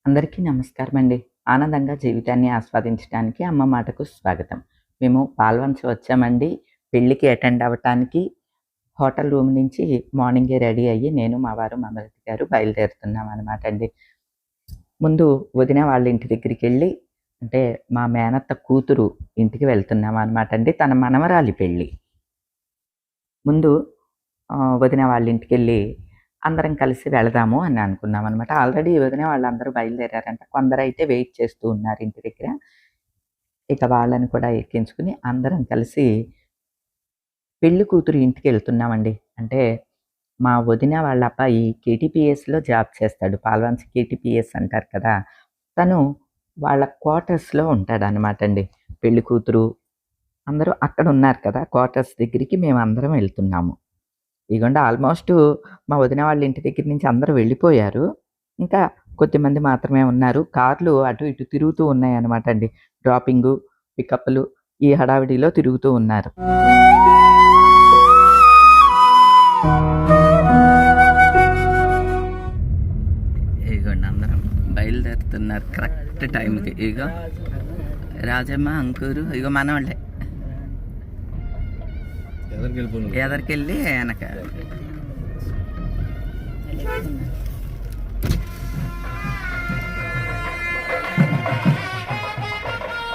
అందరికీ నమస్కారం అండి. ఆనందంగా జీవితాన్ని ఆస్వాదించడానికి అమ్మ మాటకు స్వాగతం. మేము పాల్వంచ వచ్చామండి. పెళ్ళికి అటెండ్ అవ్వటానికి హోటల్ రూమ్ నుంచి మార్నింగే రెడీ అయ్యి నేను, మా వారు, మమత గారు బయలుదేరుతున్నామనమాట అండి. ముందు వదిన వాళ్ళ ఇంటి దగ్గరికెళ్ళి అంటే మా మేనత్త కూతురు ఇంటికి వెళ్తున్నామనమాట అండి. తన మనవరాలి పెళ్ళి. ముందు వదిన వాళ్ళ ఇంటికెళ్ళి అందరం కలిసి వెళదాము అని అనుకున్నామనమాట. ఆల్రెడీ వదిన వాళ్ళందరూ బయలుదేరారంట. కొందరైతే వెయిట్ చేస్తూ ఉన్నారు ఇంటి దగ్గర. ఇక వాళ్ళని కూడా ఎక్కించుకొని అందరం కలిసి పెళ్లి కూతురు ఇంటికెళ్తున్నామండి. అంటే మా వదిన వాళ్ళ అబ్బాయి కేటీపీఎస్‌లో జాబ్ చేస్తాడు. పాల్వంచ కేటీపీఎస్ అంటారు కదా! తను వాళ్ళ క్వార్టర్స్‌లో ఉంటాడనమాట అండి. పెళ్లి కూతురు అందరూ అక్కడున్నారు కదా! క్వార్టర్స్ దగ్గరికి మేమందరం వెళ్తున్నాము. ఇగోండి ఆల్మోస్టు మా వదిన వాళ్ళ ఇంటి దగ్గర నుంచి అందరూ వెళ్ళిపోయారు. ఇంకా కొద్దిమంది మాత్రమే ఉన్నారు. కార్లు అటు ఇటు తిరుగుతూ ఉన్నాయన్నమాట అండి. డ్రాపింగు, పికప్పులు ఈ హడావిడిలో తిరుగుతూ ఉన్నారు. ఇగోండి అందరం బయలుదేరుతున్నారు కరెక్ట్ టైంకి. ఇగో రాజమ్మ, అంకూరు ఇగో మనవాళ్ళే. ఎదరికెళ్ళి వెనక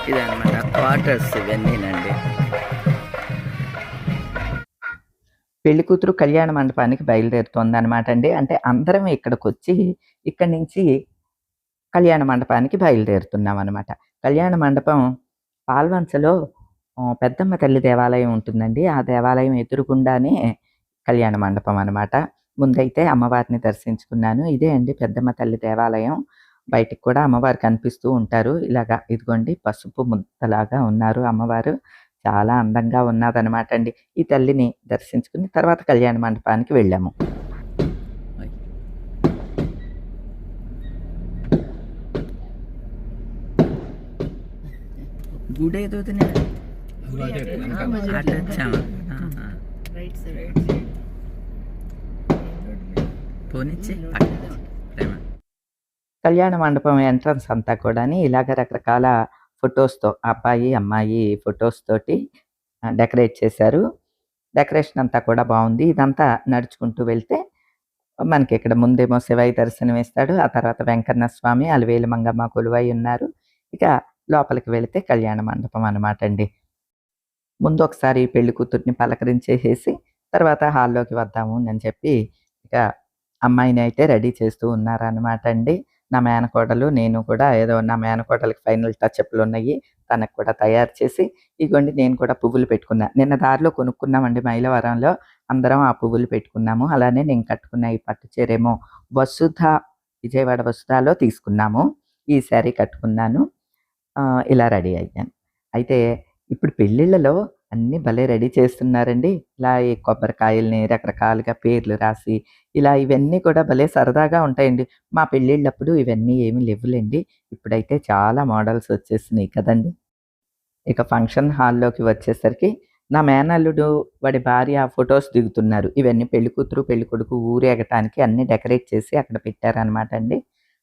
ఇదన్నమాట క్వార్టర్స్ ఇవన్నీనండి. పెళ్లి కూతురు కళ్యాణ మండపానికి బయలుదేరుతోంది అనమాట అండి. అంటే అందరం ఇక్కడికొచ్చి ఇక్కడి నుంచి కళ్యాణ మండపానికి బయలుదేరుతున్నాం అనమాట. కళ్యాణ మండపం పాల్వంచలో పెద్దమ్మ తల్లి దేవాలయం ఉంటుందండి. ఆ దేవాలయం ఎదురుగుండానే కళ్యాణ మండపం అనమాట. ముందైతే అమ్మవారిని దర్శించుకున్నాను. ఇదే అండి పెద్దమ్మ తల్లి దేవాలయం. బయటికి కూడా అమ్మవారు కనిపిస్తూ ఉంటారు. ఇలాగా ఇదిగోండి పసుపు ముద్దలాగా ఉన్నారు అమ్మవారు. చాలా అందంగా ఉన్నదనమాట అండి. ఈ తల్లిని దర్శించుకుని తర్వాత కళ్యాణ మండపానికి వెళ్ళాము. గుడేదో కళ్యాణ మండపం ఎంట్రన్స్ అంతా కూడా ఇలాగ రకరకాల ఫొటోస్‌తో అబ్బాయి, అమ్మాయి ఫొటోస్ తోటి డెకరేట్ చేశారు. డెకరేషన్ అంతా కూడా బావుంది. ఇదంతా నడుచుకుంటూ వెళ్తే మనకి ఇక్కడ ముందేమో శివయ్య దర్శనం ఇస్తాడు. ఆ తర్వాత వెంకన్న స్వామి, అలివేలు మంగమ్మ కొలువై ఉన్నారు. ఇక లోపలికి వెళితే కళ్యాణ మండపం అనమాట అండి. ముందు ఒకసారి పెళ్లి కూతుర్ని పలకరించేసేసి తర్వాత హాల్లోకి వద్దాము అని చెప్పి ఇక అమ్మాయిని అయితే రెడీ చేస్తూ ఉన్నారనమాట అండి. నా మేనకోడలు, నేను కూడా ఏదో నా మేనకోడలికి ఫైనల్ టచ్‌అప్‌లు ఉన్నాయి. తనకు కూడా తయారు చేసి ఇగోండి నేను కూడా పువ్వులు పెట్టుకున్నా. నిన్న దారిలో కొనుక్కున్నామండి మైలవరంలో. అందరం ఆ పువ్వులు పెట్టుకున్నాము. అలానే నేను కట్టుకున్న ఈ పట్టు చీరేమో వసుధ విజయవాడ వసుధాలో తీసుకున్నాము. ఈ శారీ కట్టుకున్నాను. ఇలా రెడీ అయ్యాను. అయితే ఇప్పుడు పెళ్ళిళ్ళలో అన్నీ భలే రెడీ చేస్తున్నారండి. ఇలా ఈ కొబ్బరికాయల్ని రకరకాలుగా పేర్లు రాసి, ఇలా ఇవన్నీ కూడా భలే సరదాగా ఉంటాయండి. మా పెళ్ళిళ్ళప్పుడు ఇవన్నీ ఏమీ లేవులెండి. ఇప్పుడైతే చాలా మోడల్స్ వచ్చేసినాయి కదండీ! ఇక ఫంక్షన్ హాల్‌లోకి వచ్చేసరికి నా మేనల్లుడు, వాడి భార్య ఫోటోస్ దిగుతున్నారు. ఇవన్నీ పెళ్ళికూతురు, పెళ్ళికొడుకు ఊరేగటానికి అన్నీ డెకరేట్ చేసి అక్కడ పెట్టారనమాట అండి.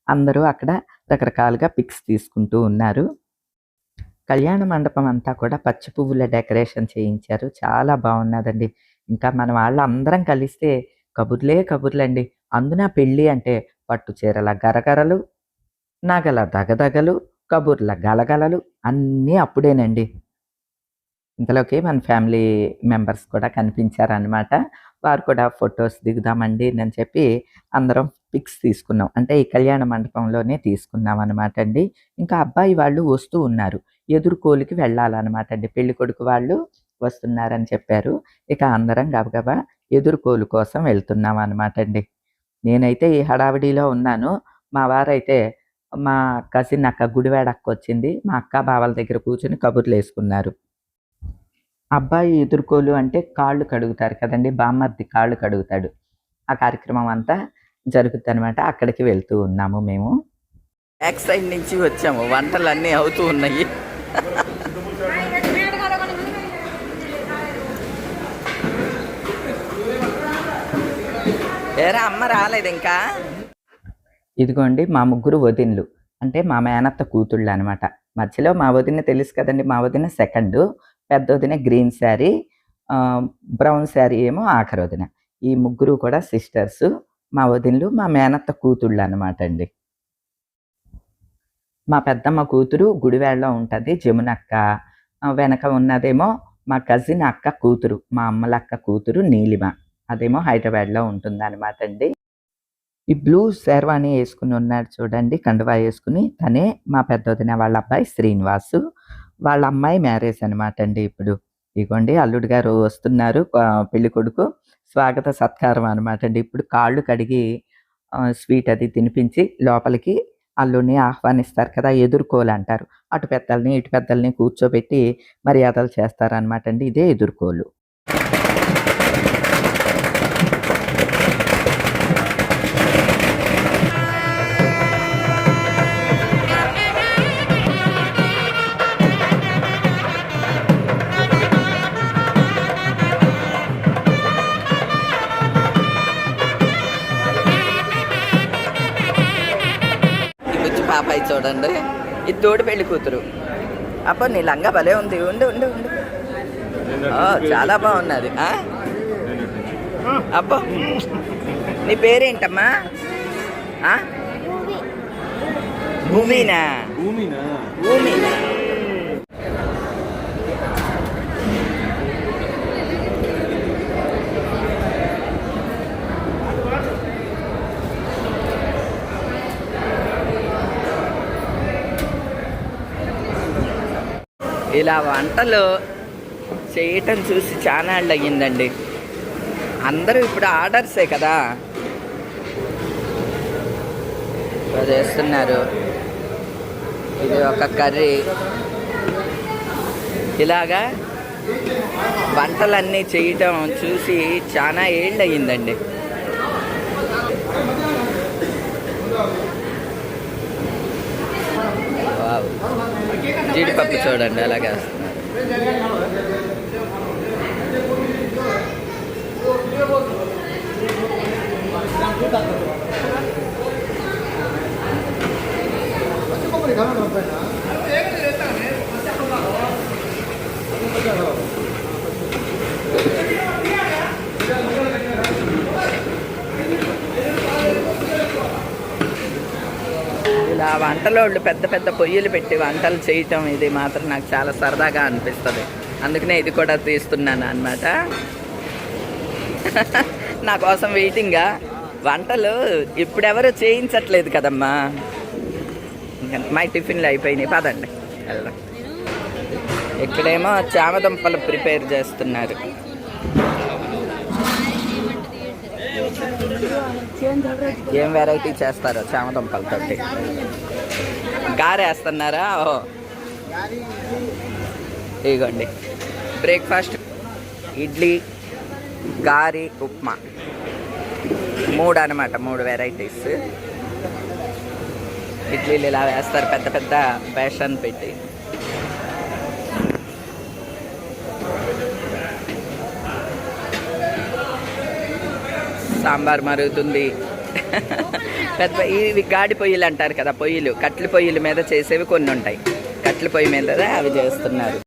అందరూ అక్కడ రకరకాలుగా పిక్స్ తీసుకుంటూ ఉన్నారు. కళ్యాణ మండపం అంతా కూడా పచ్చి పువ్వుల డెకరేషన్ చేయించారు. చాలా బాగున్నదండి. ఇంకా మన వాళ్ళందరం కలిస్తే కబుర్లే కబుర్లండి. అందున పెళ్ళి అంటే పట్టు చీరల గరగరలు, నగల దగదగలు, కబుర్ల గలగలలు అన్నీ అప్పుడేనండి. ఇంతలోకి మన ఫ్యామిలీ మెంబర్స్ కూడా కనిపించారనమాట. వారు కూడా ఫోటోస్ దిగుదామండి అని చెప్పి అందరం పిక్స్ తీసుకున్నాం. అంటే ఈ కళ్యాణ మండపంలోనే తీసుకున్నామనమాట అండి. ఇంకా అబ్బాయి వాళ్ళు వస్తూ ఉన్నారు. ఎదుర్కోలుకి వెళ్ళాలనమాట అండి. పెళ్ళికొడుకు వాళ్ళు వస్తున్నారని చెప్పారు. ఇక అందరం గబగబా ఎదుర్కోలు కోసం వెళ్తున్నామనమాట అండి. నేనైతే ఈ హడావిడిలో ఉన్నాను. మా వారైతే మా కజిన్ అక్క గుడివాడ అక్కొచ్చింది. మా అక్క, బావల దగ్గర కూర్చొని కబుర్లేసుకున్నారు. అబ్బాయి ఎదుర్కోలు అంటే కాళ్ళు కడుగుతారు కదండీ! బామ్మర్ది కాళ్ళు కడుగుతాడు. ఆ కార్యక్రమం అంతా జరుగుద్దనమాట. అక్కడికి వెళ్తూ ఉన్నాము మేము. బ్యాక్ సైడ్ నుంచి వచ్చాము. వంటలన్నీ అవుతూ ఉన్నాయి. ఏరా అమ్మ రాలేదు ఇంకా. ఇదిగోండి మా ముగ్గురు వదినలు. అంటే మా మేనత్త కూతుళ్ళనమాట. మధ్యలో మా వదిన తెలుసు కదండీ! మా వదిన సెకండు. పెద్దొదిన గ్రీన్ శారీ, బ్రౌన్ శారీ ఏమో ఆఖరొదిన. ఈ ముగ్గురు కూడా సిస్టర్సు. మా వదినలు, మా మేనత్త కూతుళ్ళనమాట అండి. మా పెద్దమ్మ కూతురు గుడివాడలో ఉంటది. జమునక్క. వెనక ఉన్నదేమో మా కజిన్ అక్క కూతురు. మా అమ్మలక్క కూతురు నీలిమ. అదేమో హైదరాబాద్‌లో ఉంటుందనమాట అండి. ఈ బ్లూ శెర్వానీ యేసుకొని ఉన్నాడు చూడండి. కండువా యేసుకొని. తనే మా పెద్దొదిన వాళ్ళ అబ్బాయి శ్రీనివాసు. వాళ్ళ అమ్మాయి మ్యారేజ్ అనమాట అండి ఇప్పుడు. ఇగోండి అల్లుడు గారు వస్తున్నారు. పెళ్ళికొడుకు. స్వాగత సత్కారం అనమాట అండి. ఇప్పుడు కాళ్ళు కడిగి స్వీట్ అది తినిపించి లోపలికి అల్లుడిని ఆహ్వానిస్తారు కదా! ఎదుర్కోలంటారు. అటు పెద్దల్ని, ఇటు పెద్దల్ని కూర్చోబెట్టి మర్యాదలు చేస్తారనమాట అండి. ఇదే ఎదుర్కోలు. ఈ బుజ్జి పాపాయి చూడండి. ఇది తోడు పెళ్లి కూతురు. అబ్బో నీ లంగా భలే ఉంది. ఉండు ఉండు ఉండు. చాలా బాగున్నది. అబ్బో నీ పేరేంటమ్మా? భూమినా? భూమినా? ఇలా వంటలు చేయటం చూసి చానాళ్ళు అయ్యిందండి. అందరూ ఇప్పుడు ఆర్డర్సే కదా చేస్తున్నారు. ఇది ఒక కర్రీ. ఇలాగా వంటలన్నీ చేయటం చూసి చాలా ఏళ్ళు అయ్యిందండి. జీడిపప్పు చూడండి అలాగే ఇలా వంటలోళ్ళు పెద్ద పెద్ద పొయ్యిలు పెట్టి వంటలు చేయటం ఇది మాత్రం నాకు చాలా సరదాగా అనిపిస్తుంది. అందుకనే ఇది కూడా తీస్తున్నాను అన్నమాట. నా కోసం వెయిటింగ్గా. వంటలు ఇప్పుడెవరు చేయించట్లేదు కదమ్మా. మా టిఫిన్లు అయిపోయినాయి. పదండి వెళ్దాం. ఇక్కడేమో చామదుంపలు ప్రిపేర్ చేస్తున్నారు. ఏం వెరైటీ చేస్తారో చామదుంపలతోటి. గారేస్తున్నారా? ఓహో ఇదిగోండి బ్రేక్ఫాస్ట్ ఇడ్లీ, గారి, ఉప్మా 3 అనమాట. 3 వెరైటీస్. ఇడ్లీలు ఇలా వేస్తారు పెద్ద పెద్ద బేషన్ పెట్టి. సాంబార్ మరుగుతుంది. పెద్ద ఇవి గాడి పొయ్యిలు అంటారు కదా, పొయ్యిలు. కట్ల పొయ్యిల మీద చేసేవి కొన్ని ఉంటాయి. కట్ల పొయ్యి మీద అవి చేస్తున్నారు.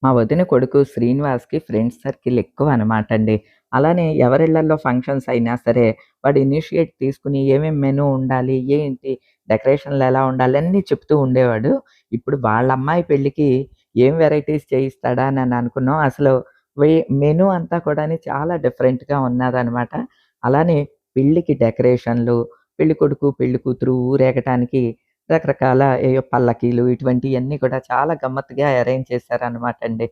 మా వదిన కొడుకు శ్రీనివాస్కి ఫ్రెండ్స్ సర్కిల్ ఎక్కువ అనమాట అండి. అలానే ఎవరిళ్లల్లో ఫంక్షన్స్ అయినా సరే వాడు ఇనిషియేట్ తీసుకుని ఏమేమి మెనూ ఉండాలి, ఏంటి డెకరేషన్లు ఎలా ఉండాలి అన్నీ చెప్తూ ఉండేవాడు. ఇప్పుడు వాళ్ళ అమ్మాయి పెళ్ళికి ఏం వెరైటీస్ చేయిస్తాడా అని అనుకున్నాం. అసలు మెనూ అంతా కూడా చాలా డిఫరెంట్గా ఉన్నదనమాట. అలానే పెళ్ళికి డెకరేషన్లు, పెళ్ళికొడుకు పెళ్ళికూతురు ఊరేగటానికి రకరకాల ఏయో పల్లకీలు ఇటువంటివన్నీ కూడా చాలా గమ్మత్తుగా అరేంజ్ చేశారనమాట అండి.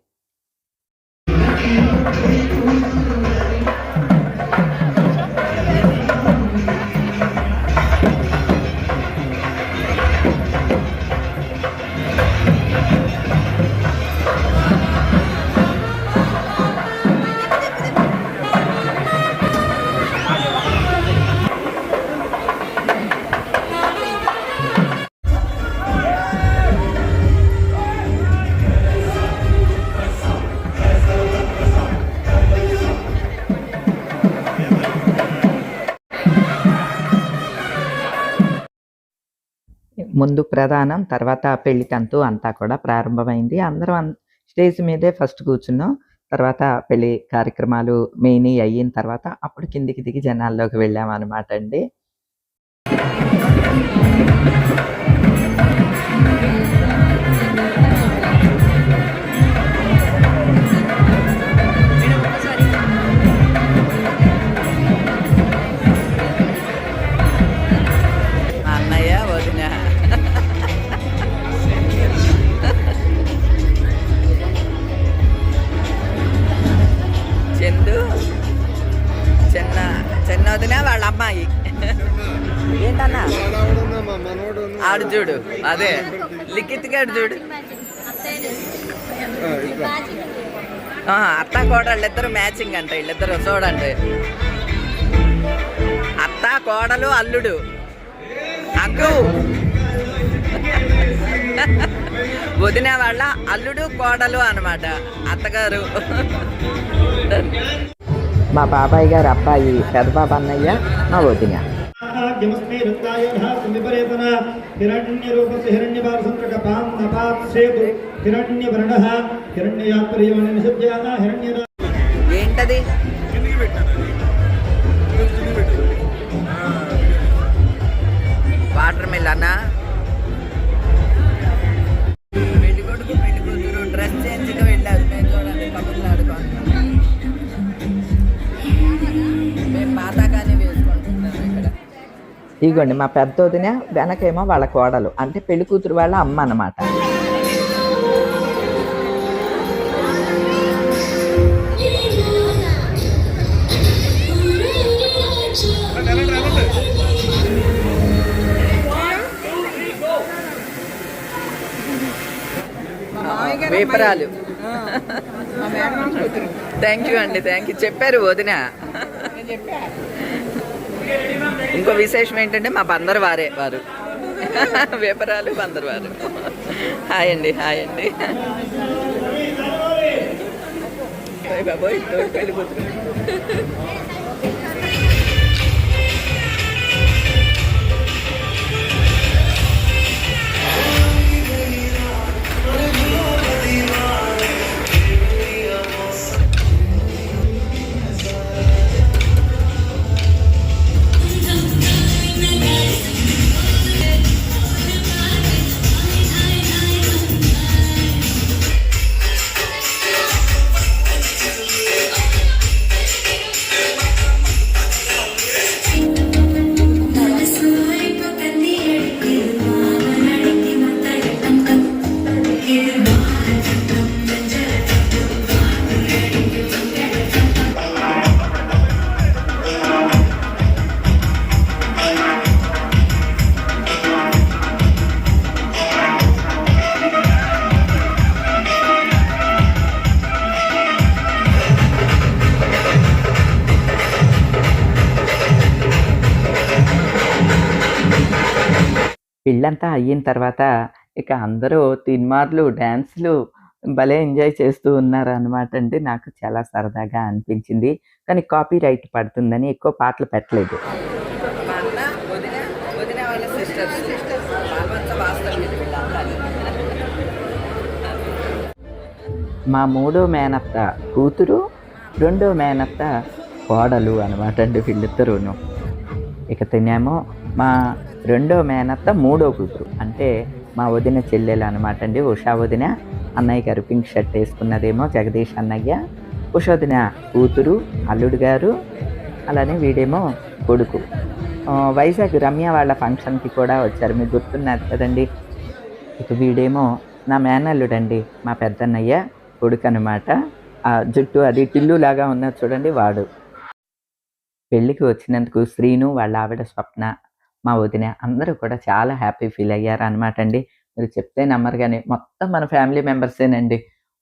ముందు ప్రధానం, తర్వాత పెళ్లి తంతు అంతా కూడా ప్రారంభమైంది. అందరం స్టేజ్ మీదే ఫస్ట్ కూర్చున్నాం. తర్వాత పెళ్లి కార్యక్రమాలు మెయినియి అయిన తర్వాత అప్పుడు కిందికి దిగి జనాల్లోకి వెళ్ళామనమాట అండి. అన్నయ్య, వదిన. చందు, చిన్న వదిన వాళ్ళ అమ్మాయి. ఏంటన్నా ఆడు చూడు, అదే లిఖిత్ గారు చూడు. అత్త కోడళ్ళు ఇద్దరు మ్యాచింగ్ అంట. వీళ్ళిద్దరు చూడండి, అత్త కోడలు అల్లుడు. అగ్గు వదిన వాళ్ళ అల్లుడు కోడలు అన్నమాట, అత్తగారు. మా బాబాయ్ గారు అబ్బాయి పెదబాబు అన్నయ్య, మా వదిన. ఏంటది? వాటర్ మిల్లనా? పెళ్లి కొడుకు పెళ్లి కూతురు డ్రెస్ చేంజ్గా వెళ్ళారు. మేము చూడండి కబుర్లు ఆడుకుంటున్నాం. మేము పాతకాన్ని వేసుకుంటున్నాం ఇక్కడ. ఇదిగోండి మా పెద్ద వదిన, వెనకేమో వాళ్ళ కోడలు, అంటే పెళ్లి కూతురు వాళ్ళ అమ్మ అన్నమాట. వేపరాలు. థ్యాంక్ యూ అండి, థ్యాంక్ యూ. చెప్పారు వదిన. ఇంకో విశేషం ఏంటంటే మా బందరు వారే వారు. వేపరాలు బందరు వారు. హాయ్ అండి, హాయ్ అండి. బాబోయ్ పెళ్లి కూతురు. పెళ్ళంతా అయిన తర్వాత ఇక అందరూ తీన్మార్లు, డ్యాన్స్‌లు భలే ఎంజాయ్ చేస్తూ ఉన్నారనమాట అండి. నాకు చాలా సరదాగా అనిపించింది. కానీ కాపీరైట్ పడుతుందని ఎక్కువ పాటలు పెట్టలేదు. మా అన్న, వదిన, వదిన వాళ్ళ సిస్టర్స్. వాళ్ళంతా వాస్తవ్యులు వీళ్ళంతా. మా మూడో మేనత్త కూతురు, రెండో మేనత్త కోడలు అనమాట అండి వీళ్ళిద్దరూను. ఇక తినేమో మా రెండో మేనత్త మూడో కూతురు, అంటే మా వదిన చెల్లెలు అనమాట అండి. ఉషా వదిన. అన్నయ్య గారు పింక్ షర్ట్ వేసుకున్నదేమో జగదీష్ అన్నయ్య. ఉషా వదిన కూతురు, అల్లుడు గారు, అలానే వీడేమో కొడుకు. వైజాగ్ రమ్య వాళ్ళ ఫంక్షన్కి కూడా వచ్చారు, మీకు గుర్తున్నారు కదండి. ఇక వీడేమో నా మేనల్లుడండి, మా పెద్దన్నయ్య కొడుకు అనమాట. ఆ జుట్టు అది టిల్లు లాగా ఉన్నది చూడండి, వాడు. పెళ్ళికి వచ్చినందుకు శ్రీను, వాళ్ళ ఆవిడ స్వప్న, మా వదిన అందరూ కూడా చాలా హ్యాపీ ఫీల్ అయ్యారనమాట అండి. మీరు చెప్తే నమ్మరు కానీ మొత్తం మన ఫ్యామిలీ మెంబర్సేనండి.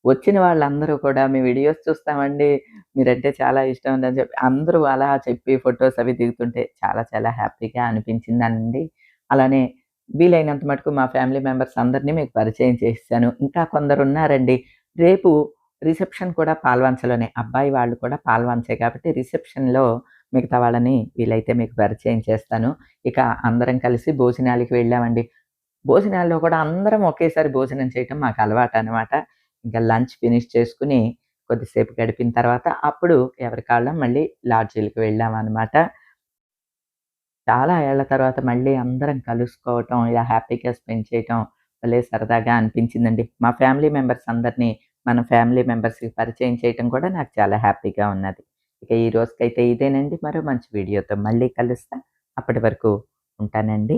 వచ్చిన వాళ్ళందరూ కూడా మీ వీడియోస్ చూస్తామండి, మీరంటే చాలా ఇష్టం ఉందని చెప్పి అందరూ అలా చెప్పి ఫొటోస్ అవి దిగుతుంటే చాలా చాలా హ్యాపీగా అనిపించిందండి. అలానే వీలైనంత మటుకు మా ఫ్యామిలీ మెంబర్స్ అందరినీ మీకు పరిచయం చేసేసాను. ఇంకా కొందరున్నారండి. రేపు రిసెప్షన్ కూడా పాల్వంచలోనే. అబ్బాయి వాళ్ళు కూడా పాల్వంచే కాబట్టి రిసెప్షన్‌లో మిగతా వాళ్ళని వీలైతే మీకు పరిచయం చేస్తాను. ఇక అందరం కలిసి భోజనాలకి వెళ్ళామండి. భోజనాల్లో కూడా అందరం ఒకేసారి భోజనం చేయటం మాకు అలవాటనమాట. ఇంకా లంచ్ ఫినిష్ చేసుకొని కొద్దిసేపు గడిపిన తర్వాత అప్పుడు ఎవరి కాళ్ళం మళ్ళీ లాడ్జీలకి వెళ్ళామనమాట. చాలా ఏళ్ల తర్వాత మళ్ళీ అందరం కలుసుకోవటం, ఇలా హ్యాపీగా స్పెండ్ చేయటం భలే సరదాగా అనిపించిందండి. మా ఫ్యామిలీ మెంబర్స్ అందరిని మన ఫ్యామిలీ మెంబర్స్‌కి పరిచయం చేయటం కూడా నాకు చాలా హ్యాపీగా ఉన్నది. ఇక ఈ రోజుకైతే ఇదేనండి. మరో మంచి వీడియోతో మళ్ళీ కలుస్తా. అప్పటి వరకు ఉంటానండి.